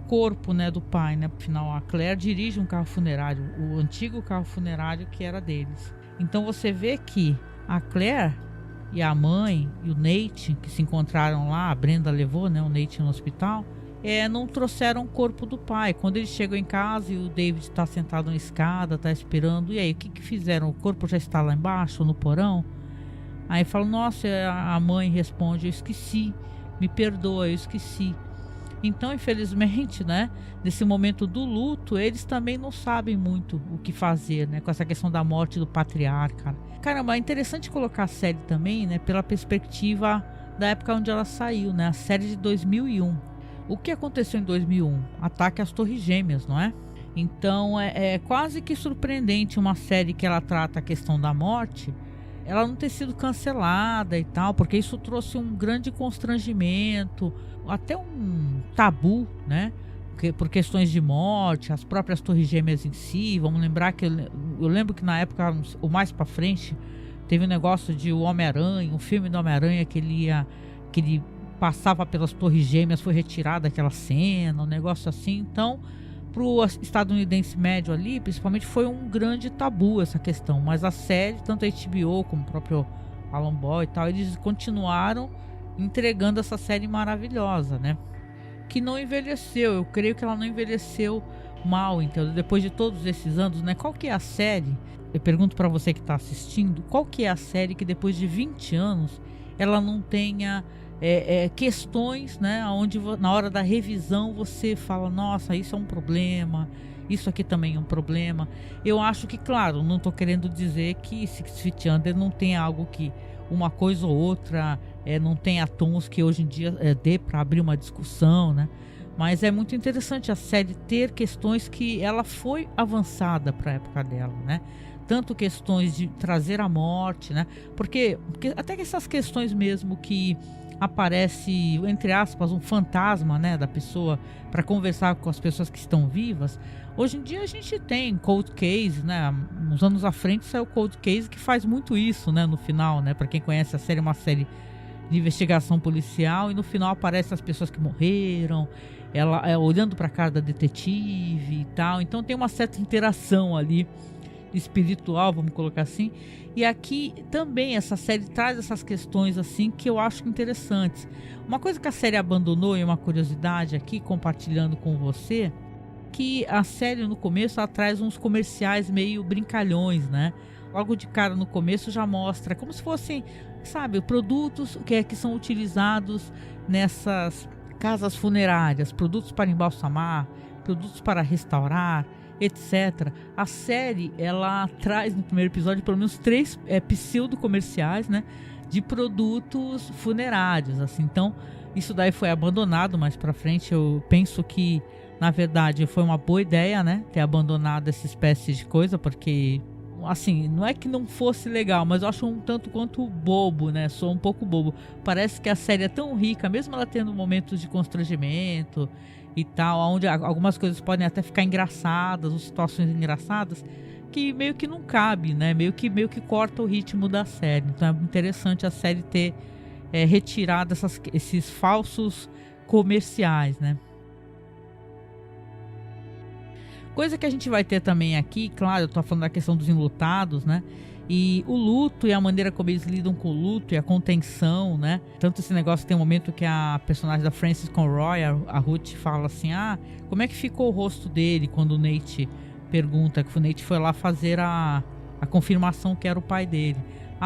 corpo, né, do pai, né? Afinal, a Claire dirige um carro funerário, o antigo carro funerário que era deles. Então você vê que a Claire e a mãe e o Nate, que se encontraram lá, a Brenda levou, né, o Nate no hospital, não trouxeram o corpo do pai. Quando eles chegam em casa e o David está sentado na escada, está esperando, e aí, o que fizeram? O corpo já está lá embaixo, no porão? Aí falam, nossa, a mãe responde, eu esqueci, me perdoa, eu esqueci. Então, infelizmente, né, nesse momento do luto, eles também não sabem muito o que fazer, né, com essa questão da morte do patriarca. Caramba, é interessante colocar a série também, né, pela perspectiva da época onde ela saiu, né, a série de 2001. O que aconteceu em 2001? Ataque às Torres Gêmeas, não é? Então, é quase que surpreendente uma série que ela trata a questão da morte, ela não ter sido cancelada e tal, porque isso trouxe um grande constrangimento, até um tabu, né? Por questões de morte, as próprias Torres Gêmeas em si. Vamos lembrar que eu lembro que na época, ou mais pra frente, teve um negócio de o Homem-Aranha, um filme do Homem-Aranha que ele passava pelas Torres Gêmeas, foi retirada aquela cena, um negócio assim. Então, pro estadunidense médio ali, principalmente, foi um grande tabu essa questão. Mas a série, tanto a HBO como o próprio Alan Boyle e tal, eles continuaram entregando essa série maravilhosa, né? Que não envelheceu, eu creio que ela não envelheceu mal, então, depois de todos esses anos, né? Qual que é a série? Eu pergunto para você que está assistindo, qual que é a série que depois de 20 anos ela não tenha questões, né? Onde na hora da revisão você fala, nossa, isso é um problema, isso aqui também é um problema. Eu acho que, claro, não estou querendo dizer que Six Feet Under não tem algo que uma coisa ou outra não tenha tons que hoje em dia dê para abrir uma discussão, né? Mas é muito interessante a série ter questões que ela foi avançada para a época dela, né? Tanto questões de trazer a morte, né? Porque até que essas questões mesmo que aparece, entre aspas, um fantasma, né, da pessoa para conversar com as pessoas que estão vivas. Hoje em dia a gente tem Cold Case, né? Uns anos à frente saiu Cold Case que faz muito isso, né, no final, né? Para quem conhece a série, é uma série de investigação policial, e no final aparecem as pessoas que morreram, ela olhando para a cara da detetive e tal. Então tem uma certa interação ali espiritual, vamos colocar assim. E aqui também essa série traz essas questões assim que eu acho interessantes. Uma coisa que a série abandonou, e uma curiosidade aqui compartilhando com você, que a série no começo ela traz uns comerciais meio brincalhões, né? Logo de cara no começo já mostra como se fossem, sabe, produtos que são utilizados nessas casas funerárias, produtos para embalsamar, produtos para restaurar, etc. A série ela traz no primeiro episódio pelo menos 3 pseudo comerciais, né, de produtos funerários, assim. Então isso daí foi abandonado mais para frente. Eu penso que na verdade foi uma boa ideia, né, ter abandonado essa espécie de coisa, porque assim, não é que não fosse legal, mas eu acho um tanto quanto bobo, né? Sou um pouco bobo. Parece que a série é tão rica, mesmo ela tendo momentos de constrangimento e tal, onde algumas coisas podem até ficar engraçadas, ou situações engraçadas, que meio que não cabe, né? Meio que corta o ritmo da série. Então é interessante a série ter retirado esses falsos comerciais, né? Coisa que a gente vai ter também aqui, claro, eu tô falando da questão dos enlutados, né? E o luto e a maneira como eles lidam com o luto e a contenção, né? Tanto esse negócio, tem um momento que a personagem da Frances Conroy, a Ruth, fala assim: como é que ficou o rosto dele quando o Nate pergunta, que o Nate foi lá fazer a confirmação que era o pai dele.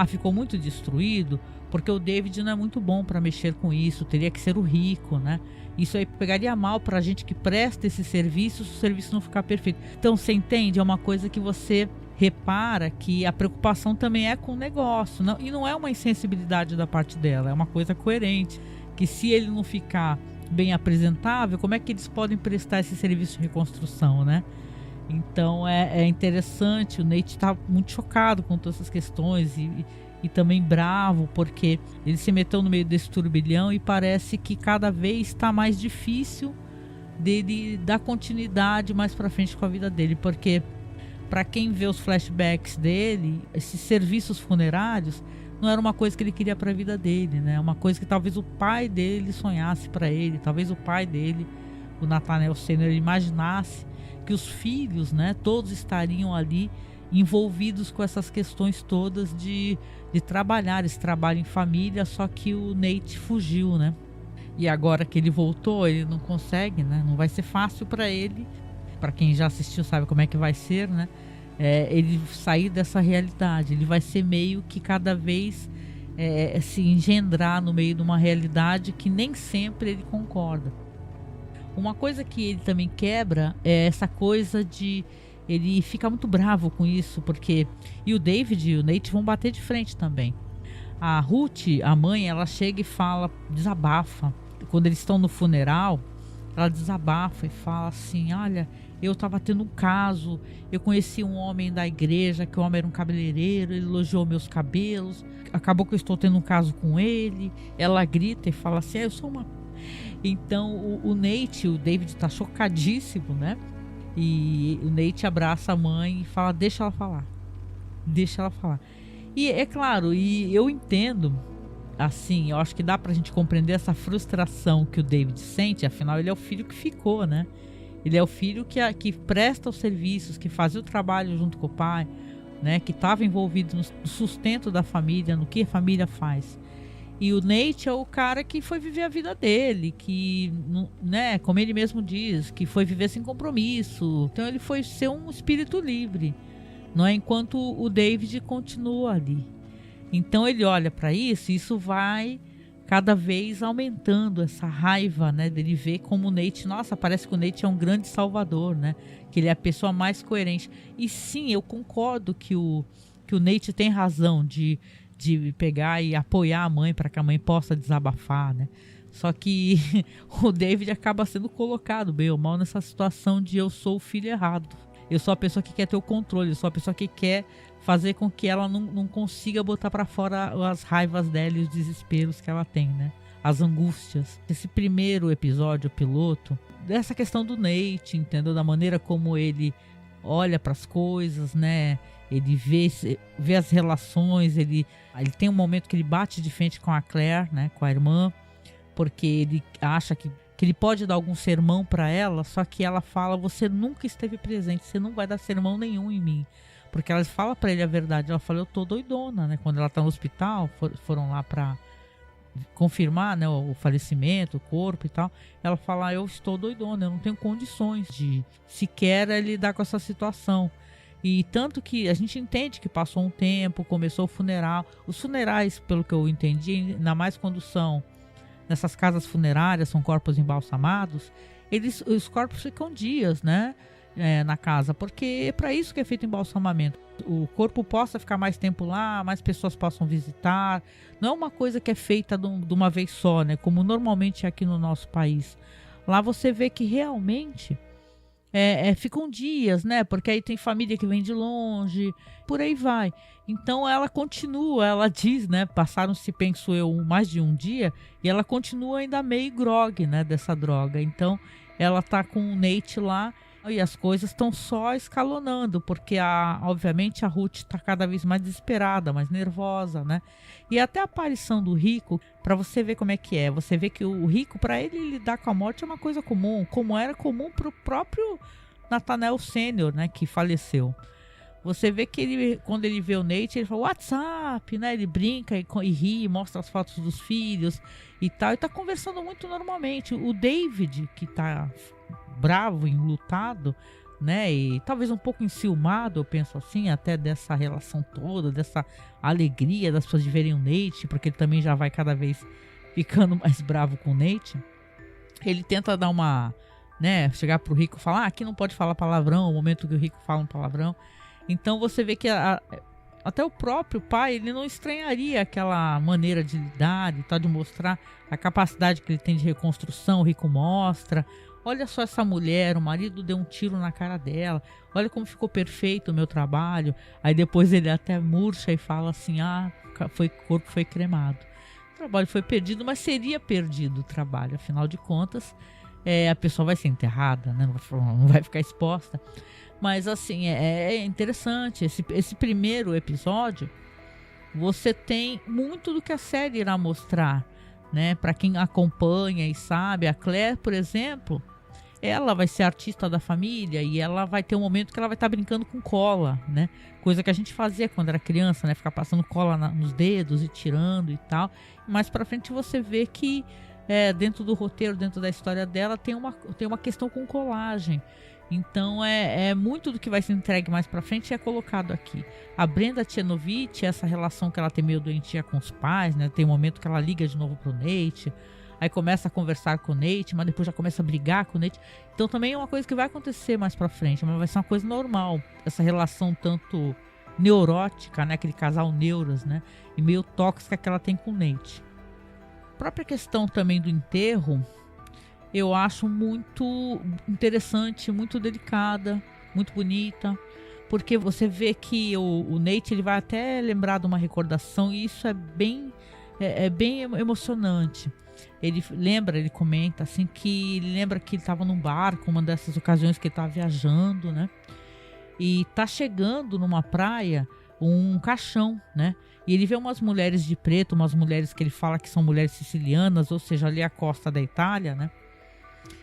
Ficou muito destruído, porque o David não é muito bom para mexer com isso, teria que ser o rico, né? Isso aí pegaria mal pra gente que presta esse serviço, se o serviço não ficar perfeito. Então, você entende? É uma coisa que você repara que a preocupação também é com o negócio. E não é uma insensibilidade da parte dela, é uma coisa coerente. Que se ele não ficar bem apresentável, como é que eles podem prestar esse serviço de reconstrução, né? Então é interessante. O Nate está muito chocado com todas essas questões e também bravo, porque ele se meteu no meio desse turbilhão e parece que cada vez está mais difícil dele dar continuidade mais pra frente com a vida dele, porque para quem vê os flashbacks dele, esses serviços funerários não era uma coisa que ele queria para a vida dele, né? Uma coisa que talvez o pai dele sonhasse para ele, talvez o pai dele, o Nathaniel Senior, imaginasse que os filhos, né, todos estariam ali envolvidos com essas questões todas de trabalhar, esse trabalho em família, só que o Nate fugiu, né? E agora que ele voltou, ele não consegue, né? Não vai ser fácil para ele. Para quem já assistiu sabe como é que vai ser, né? Ele sair dessa realidade. Ele vai ser meio que cada vez se engendrar no meio de uma realidade que nem sempre ele concorda. Uma coisa que ele também quebra é essa coisa de... Ele fica muito bravo com isso, porque... E o David e o Nate vão bater de frente também. A Ruth, a mãe, ela chega e fala, desabafa. Quando eles estão no funeral, ela desabafa e fala assim: olha, eu tava tendo um caso, eu conheci um homem da igreja, que o homem era um cabeleireiro, ele elogiou meus cabelos, acabou que eu estou tendo um caso com ele. Ela grita e fala assim: eu sou uma... Então o Nate, o David tá chocadíssimo, né? E o Nate abraça a mãe e fala: deixa ela falar. Deixa ela falar. E é claro, e eu entendo, assim, eu acho que dá pra gente compreender essa frustração que o David sente. Afinal, ele é o filho que ficou, né? Ele é o filho que presta os serviços, que fazia o trabalho junto com o pai, né? Que estava envolvido no sustento da família, no que a família faz. E o Nate é o cara que foi viver a vida dele, que, né, como ele mesmo diz, que foi viver sem compromisso. Então ele foi ser um espírito livre, não é? Enquanto o David continua ali. Então ele olha para isso, e isso vai cada vez aumentando essa raiva, né, dele ver como o Nate, nossa, parece que o Nate é um grande salvador, né? Que ele é a pessoa mais coerente. E sim, eu concordo que o Nate tem razão de pegar e apoiar a mãe para que a mãe possa desabafar, né? Só que o David acaba sendo colocado bem ou mal nessa situação de eu sou o filho errado. Eu sou a pessoa que quer ter o controle, eu sou a pessoa que quer fazer com que ela não consiga botar para fora as raivas dela e os desesperos que ela tem, né? As angústias. Esse primeiro episódio, o piloto, dessa questão do Nate, entendeu? Da maneira como ele olha para as coisas, né? Ele vê as relações, ele tem um momento que ele bate de frente com a Claire, né, com a irmã, porque ele acha que ele pode dar algum sermão para ela, só que ela fala: você nunca esteve presente, você não vai dar sermão nenhum em mim. Porque ela fala para ele a verdade, ela fala: eu tô doidona, né? Quando ela tá no hospital, foram lá para confirmar, né, o falecimento, o corpo e tal, ela fala: eu estou doidona, eu não tenho condições de sequer lidar com essa situação. E tanto que a gente entende que passou um tempo, começou o funeral. Os funerais, pelo que eu entendi, ainda mais quando são nessas casas funerárias, são corpos embalsamados, os corpos ficam dias, né, na casa, porque é para isso que é feito o embalsamamento. O corpo possa ficar mais tempo lá, mais pessoas possam visitar. Não é uma coisa que é feita de uma vez só, né, como normalmente é aqui no nosso país. Lá você vê que realmente ficam dias, né? Porque aí tem família que vem de longe, por aí vai. Então ela continua, ela diz, né? Passaram-se, penso eu, mais de um dia, e ela continua ainda meio grogue, né? Dessa droga. Então ela tá com o Nate lá e as coisas estão só escalonando, porque obviamente a Ruth tá cada vez mais desesperada, mais nervosa, né? E até a aparição do Rico, para você ver como é que é. Você vê que o Rico, para ele lidar com a morte é uma coisa comum, como era comum pro próprio Nathaniel Sênior, né, que faleceu. Você vê que quando ele vê o Nate, ele fala WhatsApp, né? Ele brinca e ri, mostra as fotos dos filhos e tal. E tá conversando muito normalmente. O David, que tá bravo, enlutado, né? E talvez um pouco enciumado, eu penso assim, até dessa relação toda, dessa alegria das pessoas de verem o Nate, porque ele também já vai cada vez ficando mais bravo com o Nate. Ele tenta dar uma, né? Chegar pro Rico e falar: aqui não pode falar palavrão, o momento que o Rico fala um palavrão. Então você vê que até o próprio pai, ele não estranharia aquela maneira de lidar e tal, de mostrar a capacidade que ele tem de reconstrução. O Rico mostra: olha só essa mulher, o marido deu um tiro na cara dela, olha como ficou perfeito o meu trabalho. Aí depois ele até murcha e fala assim: o corpo foi cremado. O trabalho foi perdido, mas seria perdido o trabalho, afinal de contas, a pessoa vai ser enterrada, né? Não vai ficar exposta. Mas assim, é interessante. Esse primeiro episódio, você tem muito do que a série irá mostrar, né? Para quem acompanha e sabe, a Claire, por exemplo, ela vai ser artista da família e ela vai ter um momento que ela vai estar brincando com cola, né? Coisa que a gente fazia quando era criança, né? Ficar passando cola nos dedos e tirando e tal. Mais pra frente você vê que dentro do roteiro, dentro da história dela, tem uma questão com colagem. Então muito do que vai ser entregue mais pra frente é colocado aqui. A Brenda Tchenovich, essa relação que ela tem meio doentia com os pais, né? Tem um momento que ela liga de novo pro Nate, aí começa a conversar com o Nate, mas depois já começa a brigar com o Nate. Então também é uma coisa que vai acontecer mais pra frente, mas vai ser uma coisa normal. Essa relação tanto neurótica, né? Aquele casal neuras, né? E meio tóxica que ela tem com o Nate. A própria questão também do enterro, eu acho muito interessante, muito delicada, muito bonita, porque você vê que o Nate, ele vai até lembrar de uma recordação, e isso é bem emocionante. Ele comenta assim, que ele lembra que ele estava num barco, uma dessas ocasiões que ele estava viajando, né? E tá chegando numa praia um caixão, né? E ele vê umas mulheres de preto, umas mulheres que ele fala que são mulheres sicilianas, ou seja, ali a costa da Itália, né?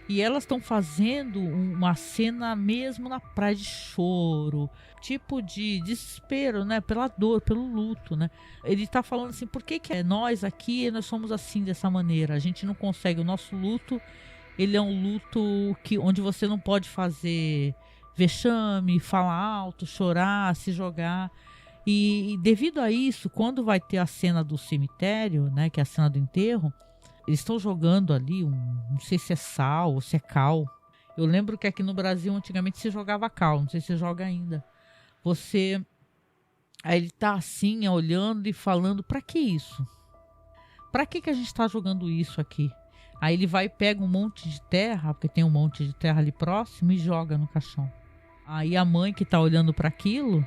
E elas estão fazendo uma cena mesmo na praia de choro, tipo de desespero, né? Pela dor, pelo luto, né? Ele tá falando assim: por que nós aqui, nós somos assim, dessa maneira? A gente não consegue. O nosso luto, ele é um luto onde você não pode fazer vexame, falar alto, chorar, se jogar. E devido a isso, quando vai ter a cena do cemitério, né? Que é a cena do enterro, eles estão jogando ali, não sei se é sal ou se é cal. Eu lembro que aqui no Brasil antigamente se jogava cal, não sei se joga ainda. Aí ele tá assim, olhando e falando: pra que isso? Pra que a gente tá jogando isso aqui? Aí ele vai e pega um monte de terra, porque tem um monte de terra ali próximo, e joga no caixão. Aí a mãe que tá olhando para aquilo,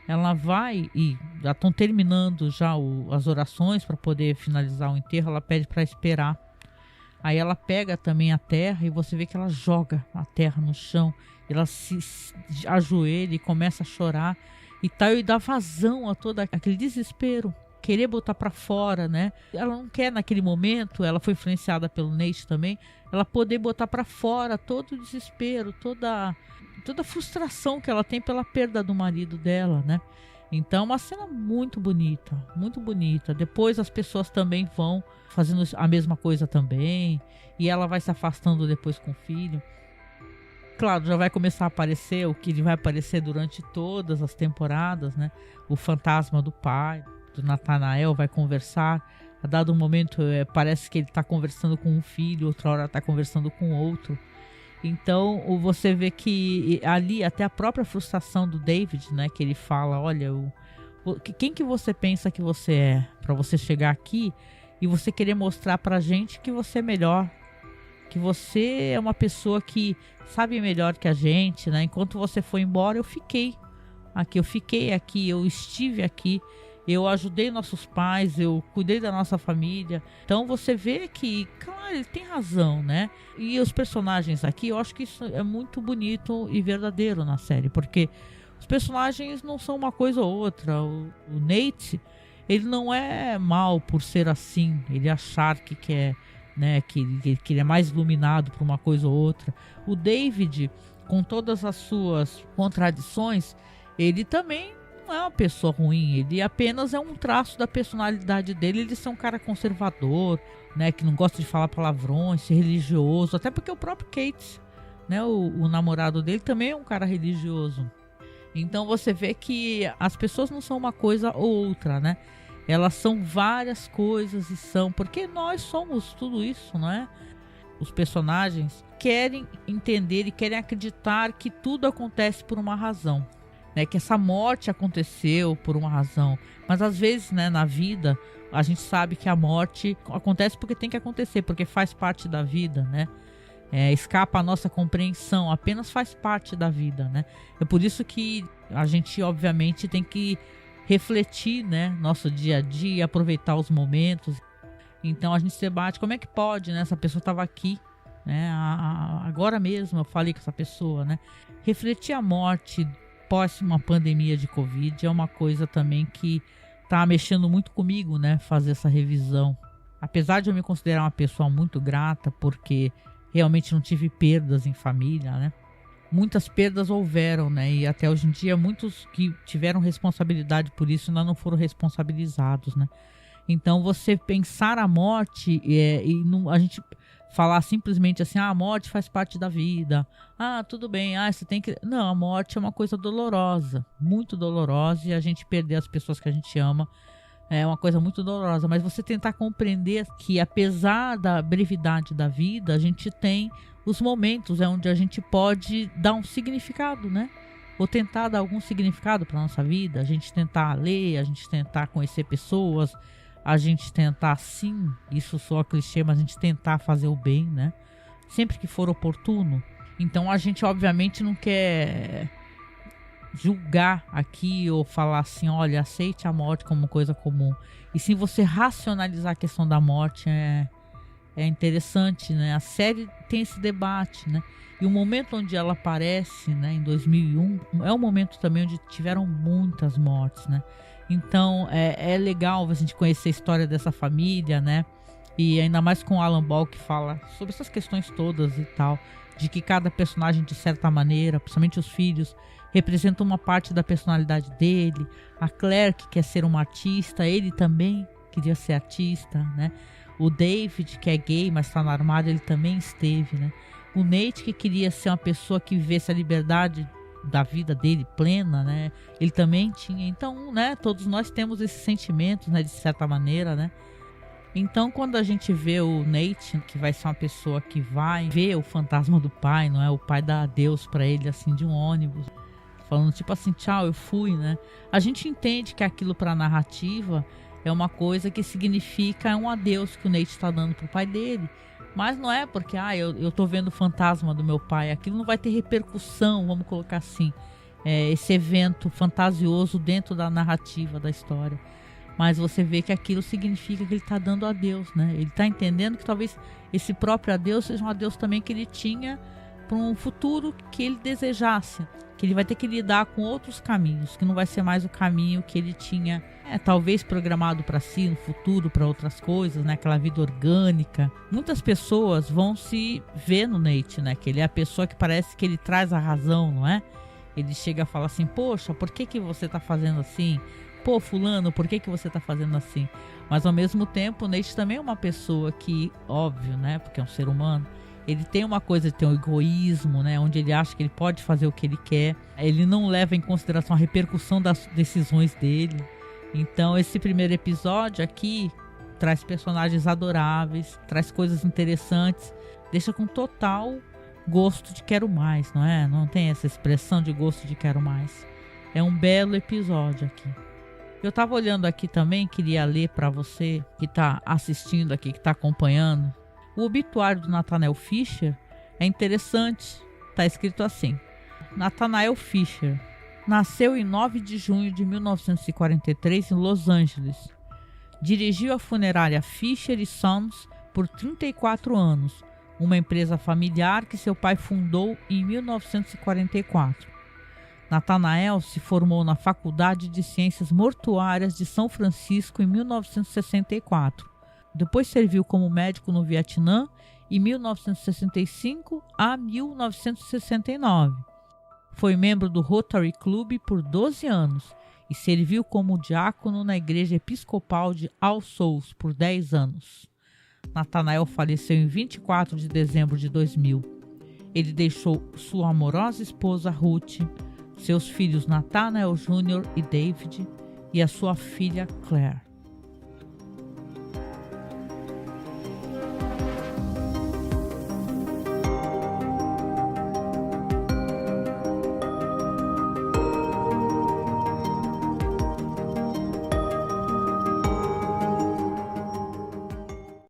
ela vai e já estão terminando já as orações para poder finalizar o enterro. Ela pede para esperar. Aí ela pega também a terra e você vê que ela joga a terra no chão. Ela se ajoelha e começa a chorar. e tal, e dá vazão a todo aquele desespero, querer botar pra fora, né? Ela não quer naquele momento, ela foi influenciada pelo Nate também, ela poder botar pra fora todo o desespero, toda a frustração que ela tem pela perda do marido dela, né? Então, uma cena muito bonita, muito bonita. Depois as pessoas também vão fazendo a mesma coisa também, e ela vai se afastando depois com o filho. Claro, já vai começar a aparecer o que ele vai aparecer durante todas as temporadas, né? O fantasma do pai, do Nathanael, vai conversar. A dado momento, parece que ele está conversando com um filho, outra hora está conversando com outro. Então, você vê que ali até a própria frustração do David, né? Que ele fala, olha, quem que você pensa que você é? Para você chegar aqui e você querer mostrar pra gente que você é melhor. Que você é uma pessoa que sabe melhor que a gente, né? Enquanto você foi embora, eu fiquei aqui, eu estive aqui. Eu ajudei nossos pais, eu cuidei da nossa família. Então você vê que, claro, ele tem razão, né? E os personagens aqui, eu acho que isso é muito bonito e verdadeiro na série. Porque os personagens não são uma coisa ou outra. O Nate, ele não é mal por ser assim. Ele achar que quer, né? Que ele é mais iluminado por uma coisa ou outra. O David, com todas as suas contradições, ele também não é uma pessoa ruim, ele apenas é um traço da personalidade dele, ele é um cara conservador, né, que não gosta de falar palavrões, ser religioso, até porque o próprio Kate, né, o namorado dele também é um cara religioso. Então você vê que as pessoas não são uma coisa ou outra, né, elas são várias coisas e são, porque nós somos tudo isso, não é? Os personagens querem entender e querem acreditar que tudo acontece por uma razão. Né, que essa morte aconteceu por uma razão, mas às vezes, né, na vida a gente sabe que a morte acontece porque tem que acontecer, porque faz parte da vida, né? Escapa a nossa compreensão, apenas faz parte da vida, né? É por isso que a gente obviamente tem que refletir, né, nosso dia a dia, aproveitar os momentos. Então a gente se debate, como é que pode, né? Essa pessoa estava aqui, né? Agora mesmo eu falei com essa pessoa, né? Refletir a morte após uma pandemia de Covid é uma coisa também que tá mexendo muito comigo, né? Fazer essa revisão. Apesar de eu me considerar uma pessoa muito grata, porque realmente não tive perdas em família, né? Muitas perdas houveram, né? E até hoje em dia muitos que tiveram responsabilidade por isso ainda não foram responsabilizados, né? Então você pensar a morte e não, a gente falar simplesmente assim, a morte faz parte da vida, tudo bem, você tem que... Não, a morte é uma coisa dolorosa, muito dolorosa, e a gente perder as pessoas que a gente ama é uma coisa muito dolorosa, mas você tentar compreender que apesar da brevidade da vida, a gente tem os momentos onde a gente pode dar um significado, né? Ou tentar dar algum significado para nossa vida, a gente tentar ler, a gente tentar conhecer pessoas, a gente tentar, sim, isso só clichê, mas a gente tentar fazer o bem, né? Sempre que for oportuno. Então a gente obviamente não quer julgar aqui ou falar assim, olha, aceite a morte como coisa comum. E sim você racionalizar a questão da morte é interessante, né? A série tem esse debate, né? E o momento onde ela aparece, né, em 2001, é um momento também onde tiveram muitas mortes, né? Então é legal a gente conhecer a história dessa família, né? E ainda mais com o Alan Ball, que fala sobre essas questões todas e tal, de que cada personagem, de certa maneira, principalmente os filhos, representa uma parte da personalidade dele. A Claire, que quer ser uma artista, ele também queria ser artista, né? O David, que é gay, mas está no armário, ele também esteve, né? O Nate, que queria ser uma pessoa que vivesse a liberdade da vida dele plena, né? Ele também tinha. Então, né? Todos nós temos esses sentimentos, né? De certa maneira, né? Então, quando a gente vê o Nate, que vai ser uma pessoa que vai ver o fantasma do pai, não é? O pai dá adeus pra ele, assim, de um ônibus, falando tipo assim, tchau, eu fui, né? A gente entende que aquilo pra narrativa é uma coisa que significa um adeus que o Nate está dando pro pai dele. Mas não é porque, eu tô vendo o fantasma do meu pai. Aquilo não vai ter repercussão, vamos colocar assim. Esse evento fantasioso dentro da narrativa da história. Mas você vê que aquilo significa que ele tá dando adeus, né? Ele tá entendendo que talvez esse próprio adeus seja um adeus também que ele tinha para um futuro que ele desejasse. que ele vai ter que lidar com outros caminhos, que não vai ser mais o caminho que ele tinha, talvez programado para si no futuro, para outras coisas, né? Aquela vida orgânica. Muitas pessoas vão se ver no Nate, né? Que ele é a pessoa que parece que ele traz a razão, não é? Ele chega a falar assim, poxa, por que você tá fazendo assim? Pô, fulano, por que você tá fazendo assim? Mas ao mesmo tempo, o Nate também é uma pessoa que, óbvio, né? Porque é um ser humano, ele tem uma coisa de ter um egoísmo, né? Onde ele acha que ele pode fazer o que ele quer. Ele não leva em consideração a repercussão das decisões dele. Então, esse primeiro episódio aqui traz personagens adoráveis, traz coisas interessantes, deixa com total gosto de quero mais, não é? Não tem essa expressão de gosto de quero mais. É um belo episódio aqui. Eu tava olhando aqui também, queria ler para você que tá assistindo aqui, que tá acompanhando. O obituário do Nathaniel Fisher é interessante. Tá escrito assim: Nathaniel Fisher nasceu em 9 de junho de 1943 em Los Angeles. Dirigiu a funerária Fisher & Sons por 34 anos, uma empresa familiar que seu pai fundou em 1944. Nathaniel se formou na Faculdade de Ciências Mortuárias de São Francisco em 1964. Depois serviu como médico no Vietnã em 1965 a 1969. Foi membro do Rotary Club por 12 anos e serviu como diácono na Igreja Episcopal de All Souls por 10 anos. Nathaniel faleceu em 24 de dezembro de 2000. Ele deixou sua amorosa esposa Ruth, seus filhos Nathaniel Jr. e David e a sua filha Claire.